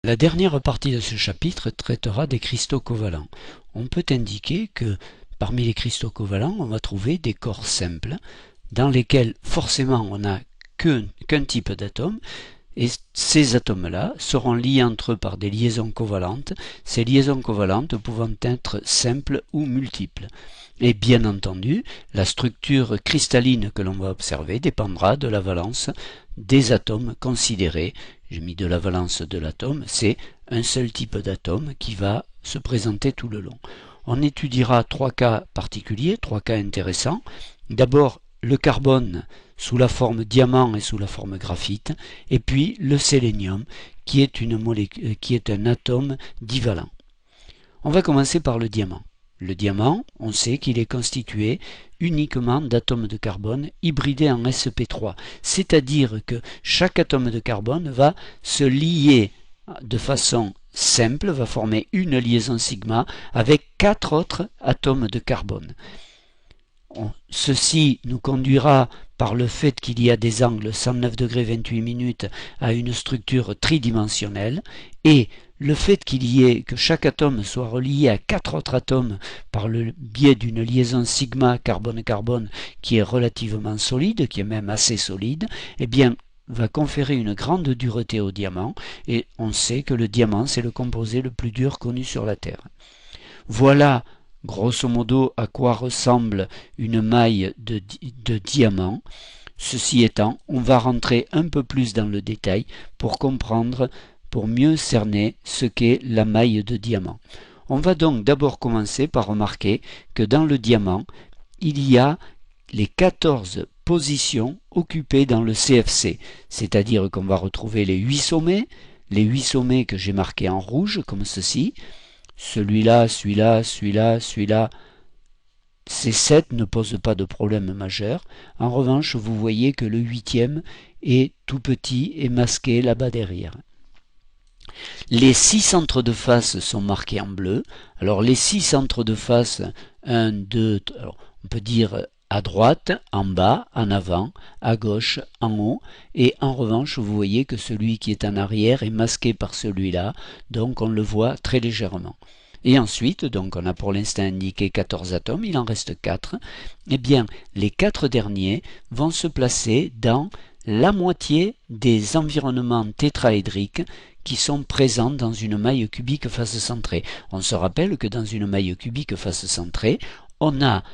La dernière partie de ce chapitre traitera des cristaux covalents. On peut indiquer que parmi les cristaux covalents, on va trouver des corps simples dans lesquels forcément on n'a qu'un type d'atome, et ces atomes-là seront liés entre eux par des liaisons covalentes, ces liaisons covalentes pouvant être simples ou multiples. Et bien entendu, la structure cristalline que l'on va observer dépendra de la valence des atomes considérés. J'ai mis de la valence de l'atome, c'est un seul type d'atome qui va se présenter tout le long. On étudiera trois cas particuliers, trois cas intéressants. D'abord, le carbone sous la forme diamant et sous la forme graphite, et puis le sélénium qui est un atome divalent. On va commencer par le diamant. Le diamant, on sait qu'il est constitué uniquement d'atomes de carbone hybridés en sp3, c'est-à-dire que chaque atome de carbone va se lier de façon simple, va former une liaison sigma avec 4 autres atomes de carbone. Ceci nous conduira, par le fait qu'il y a des angles 109 degrés 28 minutes, à une structure tridimensionnelle, et le fait que chaque atome soit relié à 4 autres atomes par le biais d'une liaison sigma carbone-carbone qui est relativement solide, qui est même assez solide, eh bien, va conférer une grande dureté au diamant, et on sait que le diamant, c'est le composé le plus dur connu sur la Terre. Voilà grosso modo à quoi ressemble une maille de diamant. Ceci étant, on va rentrer un peu plus dans le détail pour comprendre, pour mieux cerner ce qu'est la maille de diamant. On va donc d'abord commencer par remarquer que dans le diamant, il y a les 14 positions occupées dans le CFC, c'est-à-dire qu'on va retrouver les 8 sommets que j'ai marqués en rouge comme ceci. Celui-là, celui-là, celui-là, celui-là, ces 7 ne posent pas de problème majeur. En revanche, vous voyez que le 8e est tout petit et masqué là-bas derrière. Les 6 centres de face sont marqués en bleu. Alors les 6 centres de face, 1, 2, alors on peut dire à droite, en bas, en avant, à gauche, en haut, et en revanche vous voyez que celui qui est en arrière est masqué par celui-là, donc on le voit très légèrement. Et ensuite, donc on a pour l'instant indiqué 14 atomes, il en reste 4, eh bien les 4 derniers vont se placer dans la moitié des environnements tétraédriques qui sont présents dans une maille cubique face centrée. On se rappelle que dans une maille cubique face centrée, on a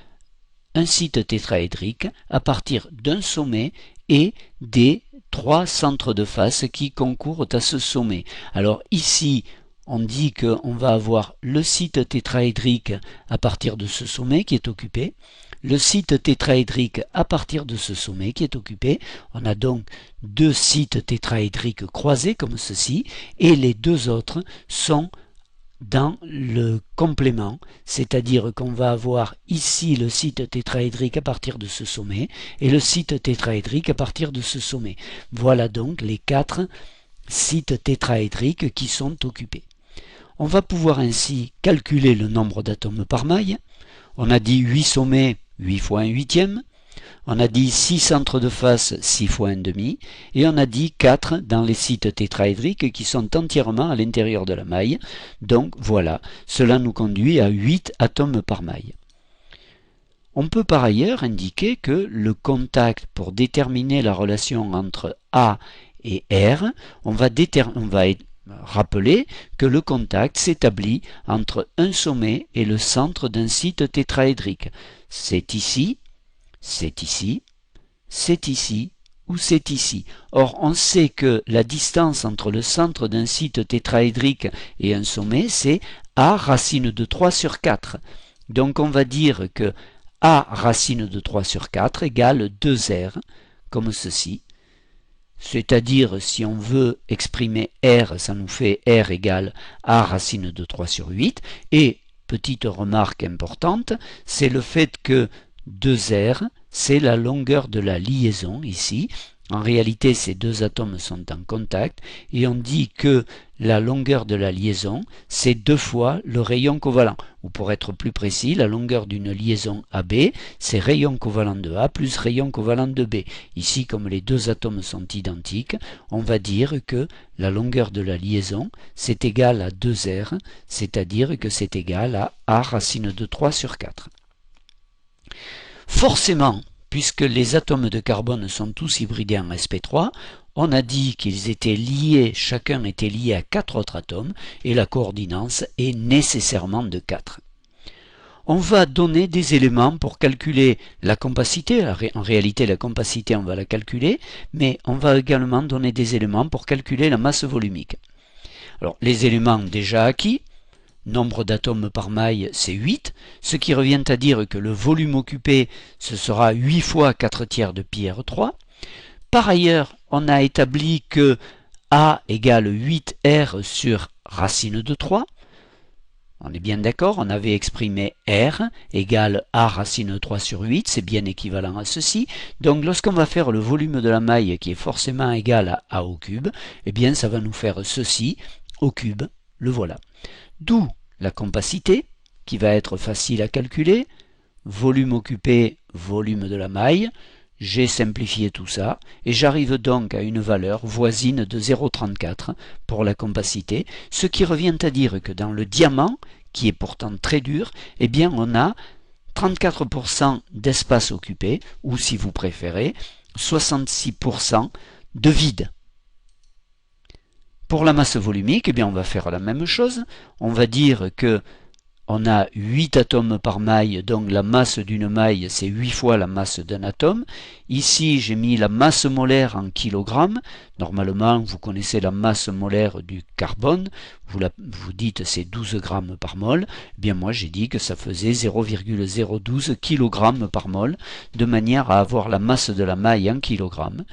un site tétraédrique à partir d'un sommet et des 3 centres de face qui concourent à ce sommet. Alors ici, on dit qu'on va avoir le site tétraédrique à partir de ce sommet qui est occupé, le site tétraédrique à partir de ce sommet qui est occupé. On a donc 2 sites tétraédriques croisés comme ceci, et les 2 autres sont dans le complément, c'est-à-dire qu'on va avoir ici le site tétraédrique à partir de ce sommet et le site tétraédrique à partir de ce sommet. Voilà donc les 4 sites tétraédriques qui sont occupés. On va pouvoir ainsi calculer le nombre d'atomes par maille. On a dit 8 sommets, 8 fois un huitième. On a dit 6 centres de face, 6 fois un demi, et on a dit 4 dans les sites tétraédriques qui sont entièrement à l'intérieur de la maille. Donc voilà, cela nous conduit à 8 atomes par maille. On peut par ailleurs indiquer que le contact, pour déterminer la relation entre A et R, on va rappeler que le contact s'établit entre un sommet et le centre d'un site tétraédrique. C'est ici, c'est ici, c'est ici ou c'est ici. Or, on sait que la distance entre le centre d'un site tétraédrique et un sommet, c'est A racine de 3 sur 4. Donc on va dire que A racine de 3 sur 4 égale 2R, comme ceci. C'est-à-dire, si on veut exprimer R, ça nous fait R égale A racine de 3 sur 8. Et, petite remarque importante, c'est le fait que 2R, c'est la longueur de la liaison ici, En réalité, ces deux atomes sont en contact et on dit que la longueur de la liaison, c'est 2 fois le rayon covalent. Ou pour être plus précis, la longueur d'une liaison AB, c'est rayon covalent de A plus rayon covalent de B. Ici, comme les deux atomes sont identiques, on va dire que la longueur de la liaison, c'est égal à 2R, c'est-à-dire que c'est égal à A racine de 3 sur 4. Forcément, puisque les atomes de carbone sont tous hybridés en sp3, on a dit qu'ils étaient liés, chacun était lié à 4 autres atomes, et la coordinance est nécessairement de 4. On va donner des éléments pour calculer la compacité. En réalité, la compacité, on va la calculer, mais on va également donner des éléments pour calculer la masse volumique. Alors, les éléments déjà acquis, nombre d'atomes par maille, c'est 8, ce qui revient à dire que le volume occupé, ce sera 8 fois 4 tiers de pi R3. Par ailleurs, on a établi que A égale 8R sur racine de 3. On est bien d'accord, on avait exprimé R égale A racine 3 sur 8, c'est bien équivalent à ceci. Donc lorsqu'on va faire le volume de la maille qui est forcément égal à A au cube, eh bien ça va nous faire ceci au cube, le voilà. D'où la compacité, qui va être facile à calculer, volume occupé, volume de la maille. J'ai simplifié tout ça, et j'arrive donc à une valeur voisine de 0,34 pour la compacité, ce qui revient à dire que dans le diamant, qui est pourtant très dur, eh bien on a 34% d'espace occupé, ou si vous préférez, 66% de vide. Pour la masse volumique, eh bien on va faire la même chose. On va dire que on a 8 atomes par maille, donc la masse d'une maille, c'est 8 fois la masse d'un atome. Ici, j'ai mis la masse molaire en kilogrammes. Normalement, vous connaissez la masse molaire du carbone. Vous dites c'est 12 grammes par mol. Eh bien moi, j'ai dit que ça faisait 0,012 kg par mol, de manière à avoir la masse de la maille en kilogrammes.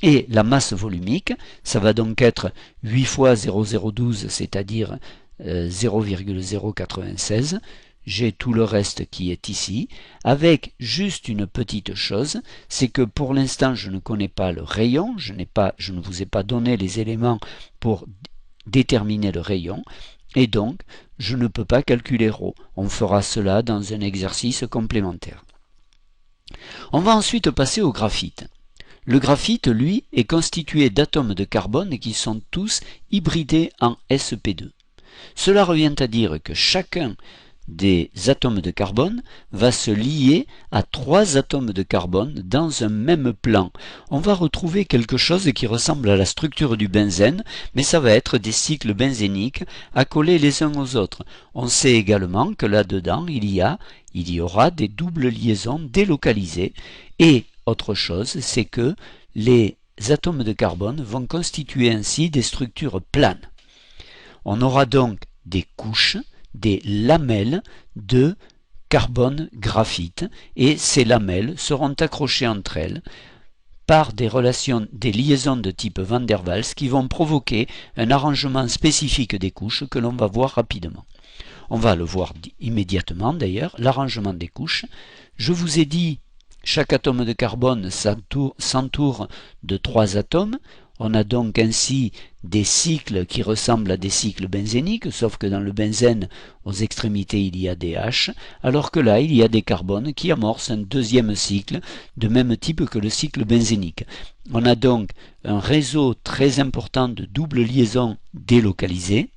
Et la masse volumique, ça va donc être 8 fois 0,012, c'est-à-dire 0,096. J'ai tout le reste qui est ici, avec juste une petite chose, c'est que pour l'instant je ne connais pas le rayon, je ne vous ai pas donné les éléments pour déterminer le rayon, et donc je ne peux pas calculer ρ. On fera cela dans un exercice complémentaire. On va ensuite passer au graphite. Le graphite, lui, est constitué d'atomes de carbone qui sont tous hybridés en sp2. Cela revient à dire que chacun des atomes de carbone va se lier à 3 atomes de carbone dans un même plan. On va retrouver quelque chose qui ressemble à la structure du benzène, mais ça va être des cycles benzéniques accolés les uns aux autres. On sait également que là-dedans, il y aura des doubles liaisons délocalisées. Et autre chose, c'est que les atomes de carbone vont constituer ainsi des structures planes. On aura donc des couches, des lamelles de carbone graphite, et ces lamelles seront accrochées entre elles par des liaisons de type Van der Waals qui vont provoquer un arrangement spécifique des couches que l'on va voir rapidement. On va le voir immédiatement d'ailleurs, l'arrangement des couches. Je vous ai dit, chaque atome de carbone s'entoure de 3 atomes. On a donc ainsi des cycles qui ressemblent à des cycles benzéniques, sauf que dans le benzène, aux extrémités, il y a des H, alors que là, il y a des carbones qui amorcent un deuxième cycle, de même type que le cycle benzénique. On a donc un réseau très important de doubles liaisons délocalisées,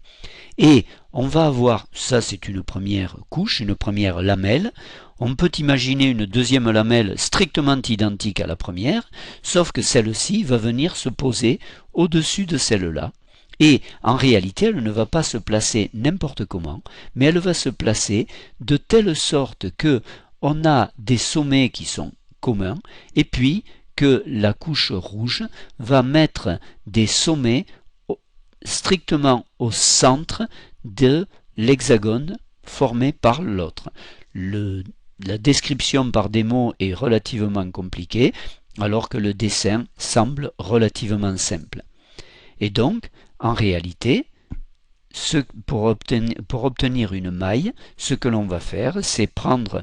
et on va avoir, ça c'est une première couche, une première lamelle. On peut imaginer une deuxième lamelle strictement identique à la première, sauf que celle-ci va venir se poser au-dessus de celle-là. Et en réalité, elle ne va pas se placer n'importe comment, mais elle va se placer de telle sorte que on a des sommets qui sont communs, et puis que la couche rouge va mettre des sommets strictement au centre de l'hexagone formé par l'autre. La description par des mots est relativement compliquée, alors que le dessin semble relativement simple. Et donc, en réalité, pour obtenir une maille, ce que l'on va faire, c'est prendre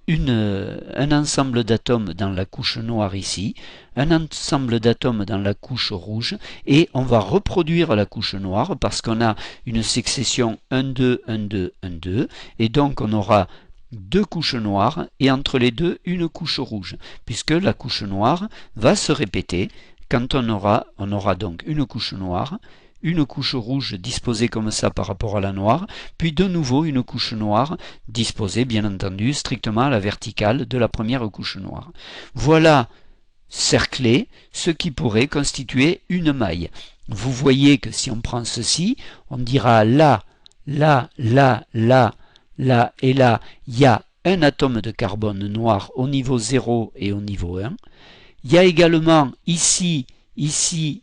un ensemble d'atomes dans la couche noire ici, un ensemble d'atomes dans la couche rouge, et on va reproduire la couche noire parce qu'on a une succession 1, 2, 1, 2, 1, 2, et donc on aura deux couches noires et entre les deux une couche rouge, puisque la couche noire va se répéter quand on aura donc une couche noire, une couche rouge disposée comme ça par rapport à la noire, puis de nouveau une couche noire disposée bien entendu strictement à la verticale de la première couche noire. Voilà cerclé ce qui pourrait constituer une maille. Vous voyez que si on prend ceci, on dira là, là, là, là, là et là, il y a un atome de carbone noir au niveau 0 et au niveau 1. Il y a également ici, ici,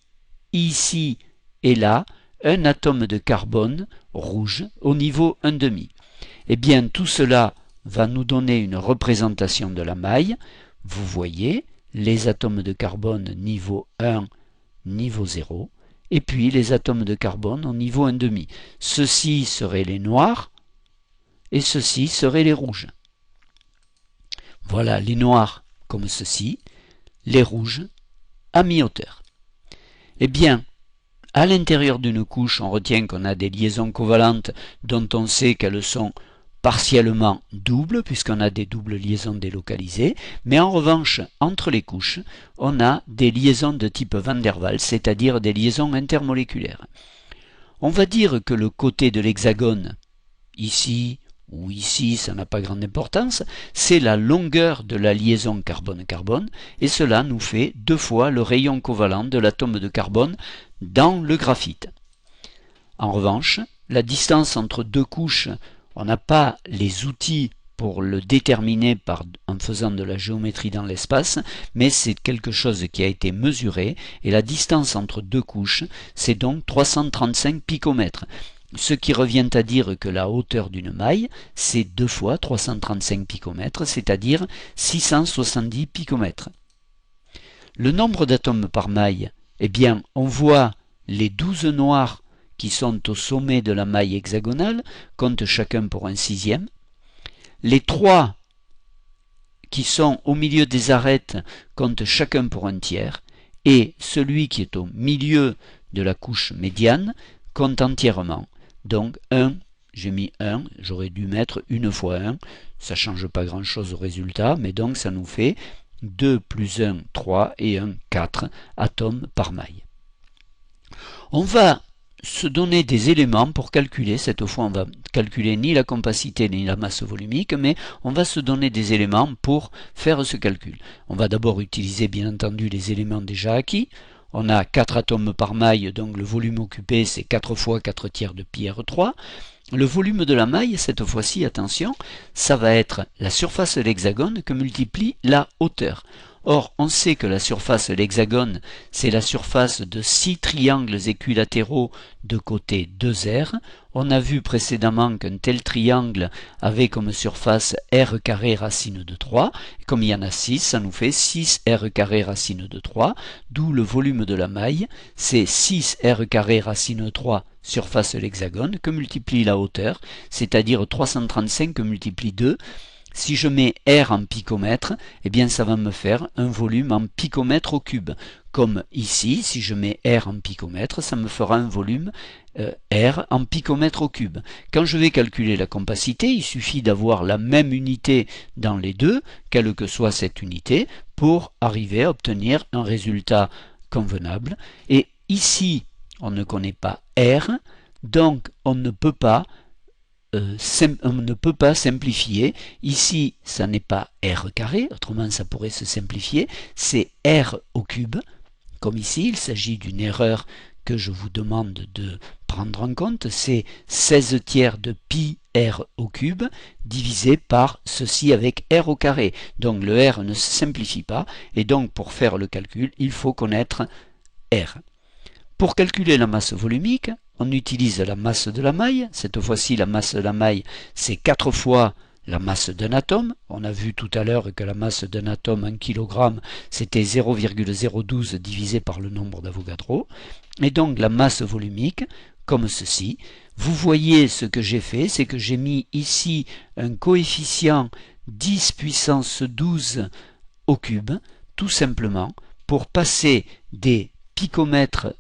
ici et là, un atome de carbone rouge au niveau 1,5. Eh bien, tout cela va nous donner une représentation de la maille. Vous voyez les atomes de carbone niveau 1, niveau 0, et puis les atomes de carbone au niveau 1,5. Ceux-ci seraient les noirs, et ceux-ci seraient les rouges. Voilà les noirs comme ceci, les rouges à mi-hauteur. Eh bien, à l'intérieur d'une couche, on retient qu'on a des liaisons covalentes dont on sait qu'elles sont partiellement doubles, puisqu'on a des doubles liaisons délocalisées, mais en revanche, entre les couches, on a des liaisons de type Van der Waals, c'est-à-dire des liaisons intermoléculaires. On va dire que le côté de l'hexagone, ici ou ici, ça n'a pas grande importance, c'est la longueur de la liaison carbone-carbone, et cela nous fait 2 fois le rayon covalent de l'atome de carbone dans le graphite. En revanche, la distance entre deux couches, on n'a pas les outils pour le déterminer en faisant de la géométrie dans l'espace, mais c'est quelque chose qui a été mesuré, et la distance entre deux couches, c'est donc 335 picomètres. Ce qui revient à dire que la hauteur d'une maille, c'est 2 fois 335 picomètres, c'est-à-dire 670 picomètres. Le nombre d'atomes par maille, eh bien, on voit les 12 noirs qui sont au sommet de la maille hexagonale, comptent chacun pour un sixième. Les 3 qui sont au milieu des arêtes comptent chacun pour un tiers. Et celui qui est au milieu de la couche médiane compte entièrement. Donc 1, j'ai mis 1, j'aurais dû mettre 1 fois 1, ça ne change pas grand chose au résultat, mais donc ça nous fait 2 plus 1, 3 et 1, 4 atomes par maille. On va se donner des éléments pour calculer, cette fois on va calculer ni la compacité ni la masse volumique, mais on va se donner des éléments pour faire ce calcul. On va d'abord utiliser bien entendu les éléments déjà acquis. On a 4 atomes par maille, donc le volume occupé c'est 4 fois 4 tiers de pi R3. Le volume de la maille, cette fois-ci, attention, ça va être la surface de l'hexagone que multiplie la hauteur. Or, on sait que la surface de l'hexagone, c'est la surface de 6 triangles équilatéraux de côté 2R. On a vu précédemment qu'un tel triangle avait comme surface R carré racine de 3. Comme il y en a 6, ça nous fait 6R carré racine de 3, d'où le volume de la maille, c'est 6R carré racine de 3 surface de l'hexagone que multiplie la hauteur, c'est-à-dire 335 que multiplie 2. Si je mets R en picomètre, eh bien ça va me faire un volume en picomètre au cube. Comme ici, si je mets R en picomètre, ça me fera un volume R en picomètre au cube. Quand je vais calculer la compacité, il suffit d'avoir la même unité dans les deux, quelle que soit cette unité, pour arriver à obtenir un résultat convenable. Et ici, on ne connaît pas R, donc on ne peut pas simplifier. Ici, ça n'est pas R carré, autrement ça pourrait se simplifier, c'est R au cube. Comme ici, il s'agit d'une erreur que je vous demande de prendre en compte, c'est 16 tiers de pi R au cube divisé par ceci avec R au carré. Donc le R ne se simplifie pas, et donc pour faire le calcul, il faut connaître R. Pour calculer la masse volumique, on utilise la masse de la maille. Cette fois-ci, la masse de la maille, c'est 4 fois la masse d'un atome. On a vu tout à l'heure que la masse d'un atome en kilogrammes, c'était 0,012 divisé par le nombre d'Avogadro. Et donc la masse volumique, comme ceci. Vous voyez ce que j'ai fait, c'est que j'ai mis ici un coefficient 10 puissance 12 au cube, tout simplement pour passer des picomètres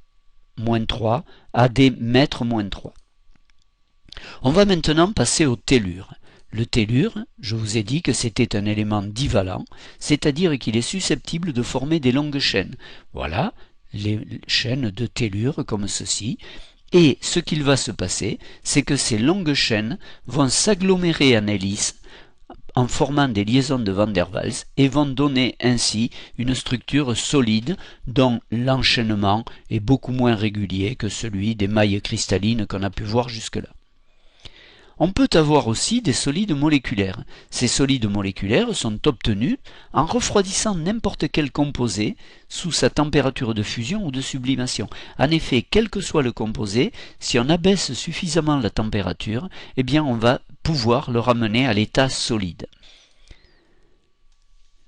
moins 3 à des mètres moins 3. On va maintenant passer au tellure. Le tellure, je vous ai dit que c'était un élément divalent, c'est-à-dire qu'il est susceptible de former des longues chaînes. Voilà les chaînes de tellure comme ceci. Et ce qu'il va se passer, c'est que ces longues chaînes vont s'agglomérer en hélice en formant des liaisons de Van der Waals et vont donner ainsi une structure solide dont l'enchaînement est beaucoup moins régulier que celui des mailles cristallines qu'on a pu voir jusque-là. On peut avoir aussi des solides moléculaires. Ces solides moléculaires sont obtenus en refroidissant n'importe quel composé sous sa température de fusion ou de sublimation. En effet, quel que soit le composé, si on abaisse suffisamment la température, eh bien on va pouvoir le ramener à l'état solide.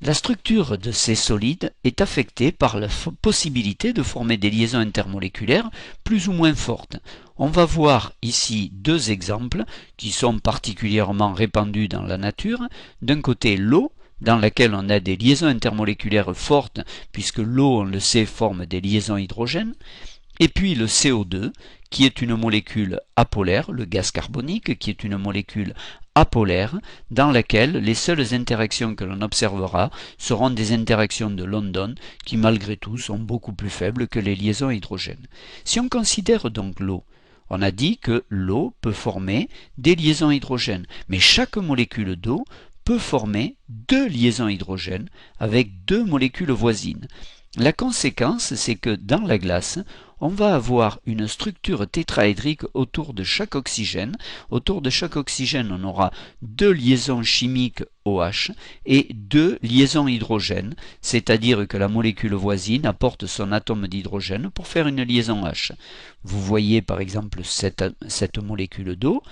La structure de ces solides est affectée par la possibilité de former des liaisons intermoléculaires plus ou moins fortes. On va voir ici deux exemples qui sont particulièrement répandus dans la nature. D'un côté, l'eau, dans laquelle on a des liaisons intermoléculaires fortes, puisque l'eau, on le sait, forme des liaisons hydrogènes. Et puis le CO2, qui est une molécule apolaire, le gaz carbonique, qui est une molécule apolaire, dans laquelle les seules interactions que l'on observera seront des interactions de London, qui malgré tout sont beaucoup plus faibles que les liaisons hydrogènes. Si on considère donc l'eau, on a dit que l'eau peut former des liaisons hydrogènes, mais chaque molécule d'eau peut former deux liaisons hydrogènes avec deux molécules voisines. La conséquence, c'est que dans la glace, on va avoir une structure tétraédrique autour de chaque oxygène. Autour de chaque oxygène, on aura deux liaisons chimiques OH et deux liaisons hydrogène, c'est-à-dire que la molécule voisine apporte son atome d'hydrogène pour faire une liaison H. Vous voyez par exemple cette molécule d'eau.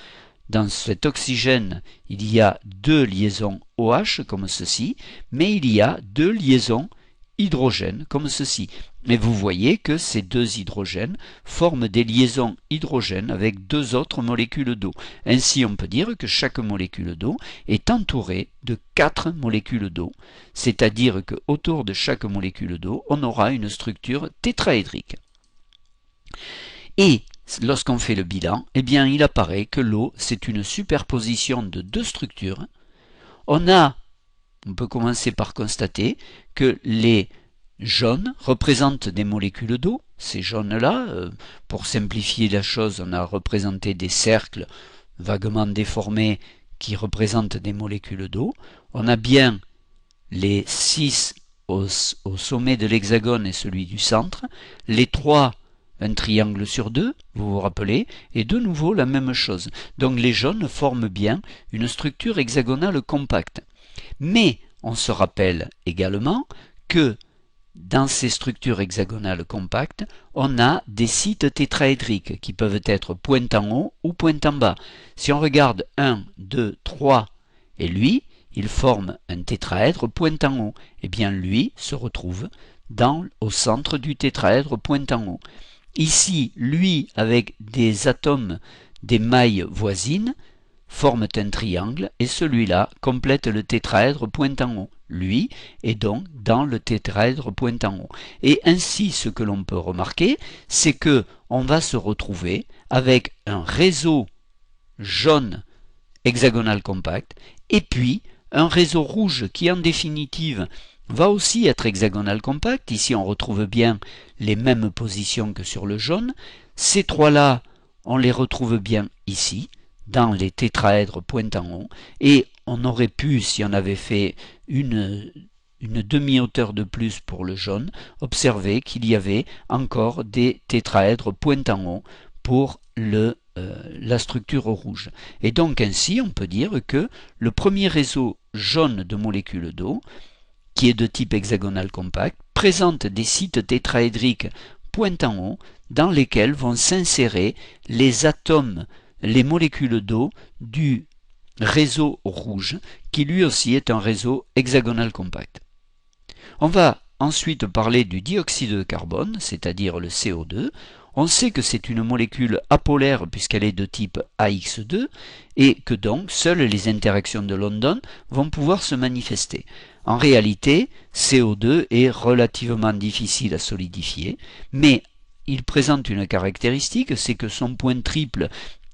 Dans cet oxygène, il y a deux liaisons OH comme ceci, mais il y a deux liaisons hydrogène comme ceci. Mais vous voyez que ces deux hydrogènes forment des liaisons hydrogènes avec deux autres molécules d'eau. Ainsi, on peut dire que chaque molécule d'eau est entourée de 4 molécules d'eau, c'est-à-dire qu'autour de chaque molécule d'eau, on aura une structure tétraédrique. Et lorsqu'on fait le bilan, eh bien, il apparaît que l'eau, c'est une superposition de deux structures. On peut commencer par constater que les jaunes représentent des molécules d'eau. Ces jaunes-là, pour simplifier la chose, on a représenté des cercles vaguement déformés qui représentent des molécules d'eau. On a bien les 6 au sommet de l'hexagone et celui du centre, les 3 un triangle sur 2, vous vous rappelez, et de nouveau la même chose. Donc les jaunes forment bien une structure hexagonale compacte. Mais on se rappelle également que dans ces structures hexagonales compactes, on a des sites tétraédriques qui peuvent être pointe en haut ou pointe en bas. Si on regarde 1, 2, 3 et lui, il forme un tétraèdre pointe en haut. Eh bien lui se retrouve au centre du tétraèdre pointe en haut. Ici, lui avec des atomes des mailles voisines, forment un triangle et celui-là complète le tétraèdre pointe en haut. Lui est donc dans le tétraèdre pointe en haut. Et ainsi, ce que l'on peut remarquer, c'est que on va se retrouver avec un réseau jaune hexagonal compact et puis un réseau rouge qui en définitive va aussi être hexagonal compact. Ici, on retrouve bien les mêmes positions que sur le jaune. Ces trois-là, on les retrouve bien ici, dans les tétraèdres pointe en haut, et on aurait pu, si on avait fait une demi-hauteur de plus pour le jaune, observer qu'il y avait encore des tétraèdres pointe en haut pour la structure rouge. Et donc ainsi, on peut dire que le premier réseau jaune de molécules d'eau, qui est de type hexagonal compact, présente des sites tétraédriques pointe en haut, dans lesquels vont s'insérer les atomes, les molécules d'eau du réseau rouge, qui lui aussi est un réseau hexagonal compact. On va ensuite parler du dioxyde de carbone, c'est-à-dire le CO2. On sait que c'est une molécule apolaire puisqu'elle est de type AX2 et que donc seules les interactions de London vont pouvoir se manifester. En réalité, CO2 est relativement difficile à solidifier, mais il présente une caractéristique, c'est que son point triple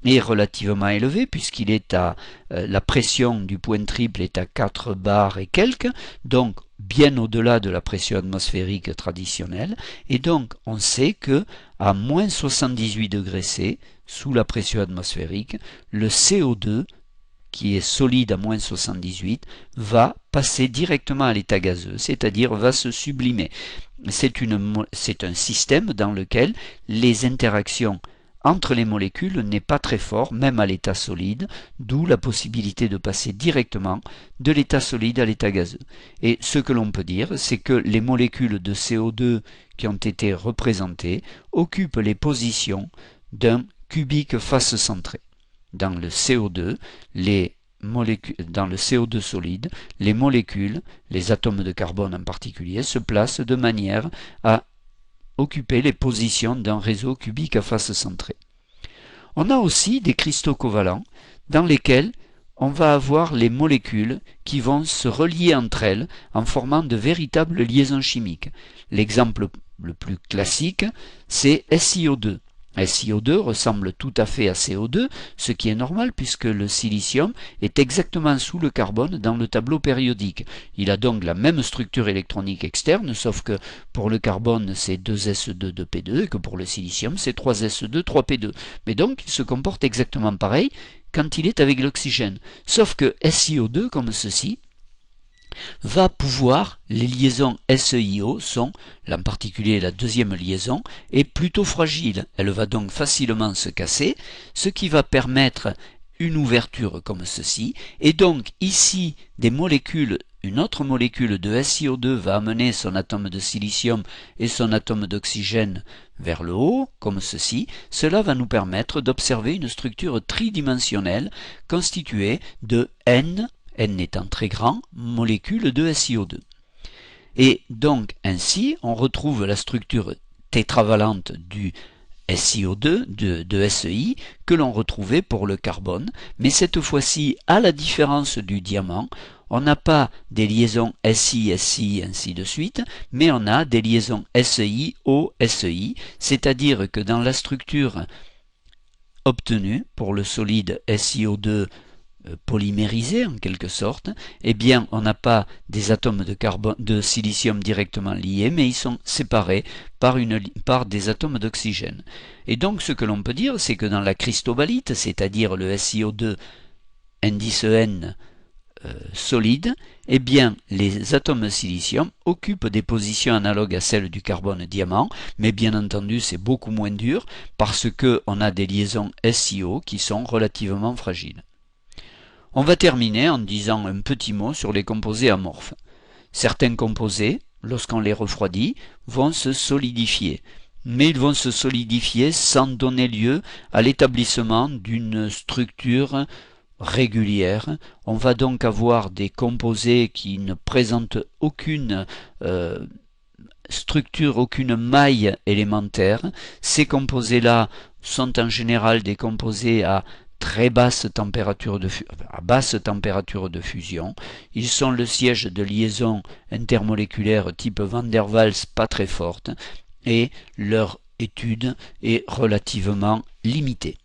est relativement élevé puisqu'il est à la pression du point triple est à 4 bars et quelques, donc bien au-delà de la pression atmosphérique traditionnelle, et donc on sait que à moins 78 degrés C, sous la pression atmosphérique, le CO2 qui est solide à moins 78 va passer directement à l'état gazeux, c'est-à-dire va se sublimer. C'est un système dans lequel les interactions entre les molécules n'est pas très fort, même à l'état solide, d'où la possibilité de passer directement de l'état solide à l'état gazeux. Et ce que l'on peut dire, c'est que les molécules de CO2 qui ont été représentées occupent les positions d'un cubique face centré. Dans le CO2, dans le CO2 solide, les molécules, les atomes de carbone en particulier, se placent de manière à occuper les positions d'un réseau cubique à face centrée. On a aussi des cristaux covalents dans lesquels on va avoir les molécules qui vont se relier entre elles en formant de véritables liaisons chimiques. L'exemple le plus classique, c'est SiO2. SiO2 ressemble tout à fait à CO2, ce qui est normal puisque le silicium est exactement sous le carbone dans le tableau périodique. Il a donc la même structure électronique externe, sauf que pour le carbone c'est 2s2, 2p2 et que pour le silicium c'est 3s2, 3p2. Mais donc il se comporte exactement pareil quand il est avec l'oxygène. Sauf que SiO2, comme ceci, va pouvoir, les liaisons SeIO sont, en particulier la deuxième liaison, est plutôt fragile. Elle va donc facilement se casser, ce qui va permettre une ouverture comme ceci. Et donc ici, une autre molécule de SiO2 va amener son atome de silicium et son atome d'oxygène vers le haut, comme ceci. Cela va nous permettre d'observer une structure tridimensionnelle constituée de N étant très grand, molécules de SiO2. Et donc ainsi, on retrouve la structure tétravalente du SiO2, de SEI, que l'on retrouvait pour le carbone, mais cette fois-ci, à la différence du diamant, on n'a pas des liaisons SI, SI, ainsi de suite, mais on a des liaisons SEI, O, SEI, c'est-à-dire que dans la structure obtenue pour le solide SiO2 polymérisés en quelque sorte, eh bien on n'a pas des atomes de silicium directement liés, mais ils sont séparés par des atomes d'oxygène. Et donc ce que l'on peut dire, c'est que dans la cristobalite, c'est-à-dire le SiO2 indice N solide, eh bien les atomes de silicium occupent des positions analogues à celles du carbone diamant, mais bien entendu c'est beaucoup moins dur parce qu'on a des liaisons SiO qui sont relativement fragiles. On va terminer en disant un petit mot sur les composés amorphes. Certains composés, lorsqu'on les refroidit, vont se solidifier. Mais ils vont se solidifier sans donner lieu à l'établissement d'une structure régulière. On va donc avoir des composés qui ne présentent aucune structure, aucune maille élémentaire. Ces composés-là sont en général des composés à basse température de fusion. Ils sont le siège de liaisons intermoléculaires type Van der Waals pas très fortes et leur étude est relativement limitée.